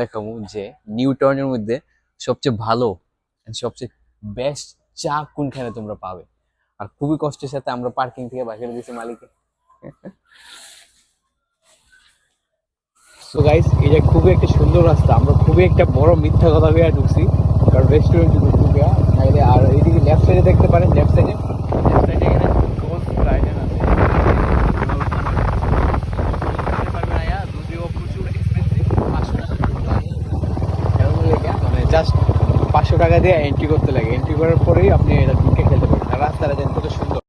দেখাবো যে নিউ টাউনের মধ্যে সবচেয়ে ভালো and সবচেয়ে বেস্ট চা কোনখানে তোমরা পাবে। আর খুবই কষ্টের সাথে আমরা পার্কিং থেকে বাহির দিয়েছি মালিককে। সো গাইস, এটা খুবই একটা সুন্দর রাস্তা। আমরা খুবই একটা বড় মিথ্যা কথা বলে ঢুকছি, কারণ রেস্টুরেন্ট ঢুকবে নাইলে। আর এইদিকে লেফট সাইডে দেখতে পারেন, লেফট সাইডে এখানে গোলফ গার্ডেন আছে। যদিও প্রচুর এক্সপেন্সিভ, 500 টাকা লাগে। মানে জাস্ট 500 টাকা দিয়ে এন্ট্রি করতে লাগে। এন্ট্রি করার পরেই আপনি এটা ঢুকে খেলতে পারবেন। আর রাস্তাটা যেন কত সুন্দর।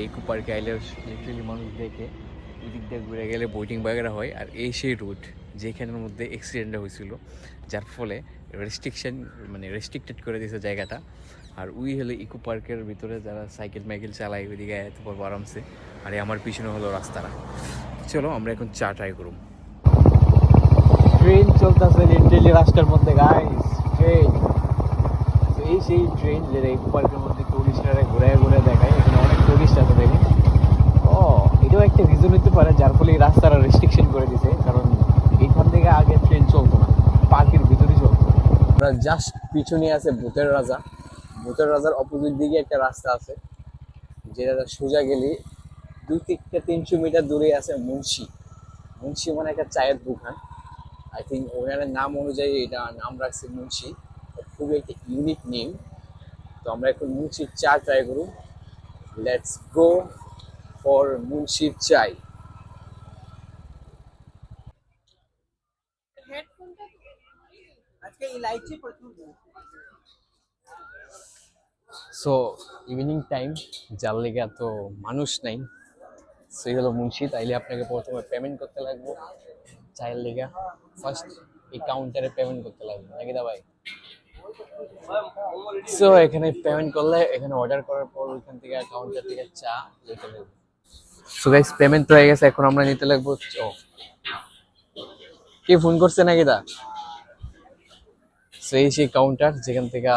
ইকো পার্কে আইলে লিটারালি মানুষ দেখে এদিক দিয়ে ঘুরে গেলে বোটিং বাগেরা হয়। আর এই সেই রুট যেখানের মধ্যে অ্যাক্সিডেন্টটা হয়েছিল, যার ফলে রেস্ট্রিক্টেড করে দিয়েছে জায়গাটা। আর ওই হলে ইকো পার্কের ভিতরে যারা সাইকেল মাইকেল চালায় ওইদিকে এত পারবো আরামসে। আর আমার পিছনে হলো রাস্তাটা। চলো আমরা এখন চা ট্রাই করুম। ট্রেন চলতেছে লিটারালি রাস্তার মধ্যে গাইস, ট্রেন। এই সেই ট্রেন যেটা ইকো পার্কের মধ্যে টুরিস্টরা ঘুরে ঘুরে দেখায়। এখানে অনেক টুরিস্ট আছে দেখেন। ও, এটাও একটা রিজন হতে পারে যার ফলে এই রাস্তাটা রেস্ট্রিকশন করে দিছে, কারণ এইখান থেকে আগে ট্রেন চলতো না, পার্কের ভিতরে চলতো। আমরা জাস্ট পিছনে আছে ভূতের রাজা। ভূতের রাজার অপোজিট দিকে একটা রাস্তা আছে, যেটা সোজা গেলে 2 থেকে 300 মিটার দূরে আছে মুন্সি। মুন্সি মানে একটা চায়ের দোকান। আই থিঙ্ক ওনারের নাম অনুযায়ী এটা নাম রাখছে মুন্সি। খুবই একটা ইউনিক নেম। তো আমরা এখন মুন্সির চা ট্রাই করব। লেটস গো ফর মুন্সির চাই। সো ইভিনিং টাইম, যার লেগে তো মানুষ নাই। সেই হলো মুন্সি। তাইলে আপনাকে প্রথমে পেমেন্ট করতে লাগবে চায়ের লেগা। ফার্স্ট এই কাউন্টারে পেমেন্ট করতে লাগবে নাকি দা ভাই? সো এখানে পেমেন্ট করলে, এখানে অর্ডার করার পর ওইখান থেকে কাউন্টার থেকে চা নিতে লাগবে। সো গাইস, পেমেন্ট তো হয়ে গেছে, এখন আমরা নিতে লাগবো কি ফোন করছে নাকি দা? সেই কাউন্টার যেখান থেকে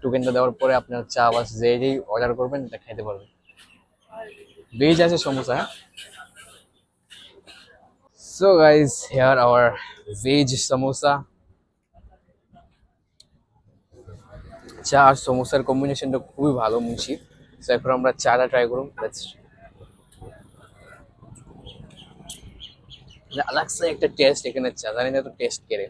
টোকেনটা দেওয়ার পরে আপনার চা বাস যেই অর্ডার করবেন এটা খাইতে পারবেন। ভেজ আছে, সমোসা। হ্যাঁ, so guys, here our veg samosa. চা আর সমোসার কম্বিনেশনটা খুবই ভালো মুন্সি। সো এখন আমরা চাটা ট্রাই করুন। লাগছে একটা টেস্ট এখানে চা, জানি না তো টেস্ট করে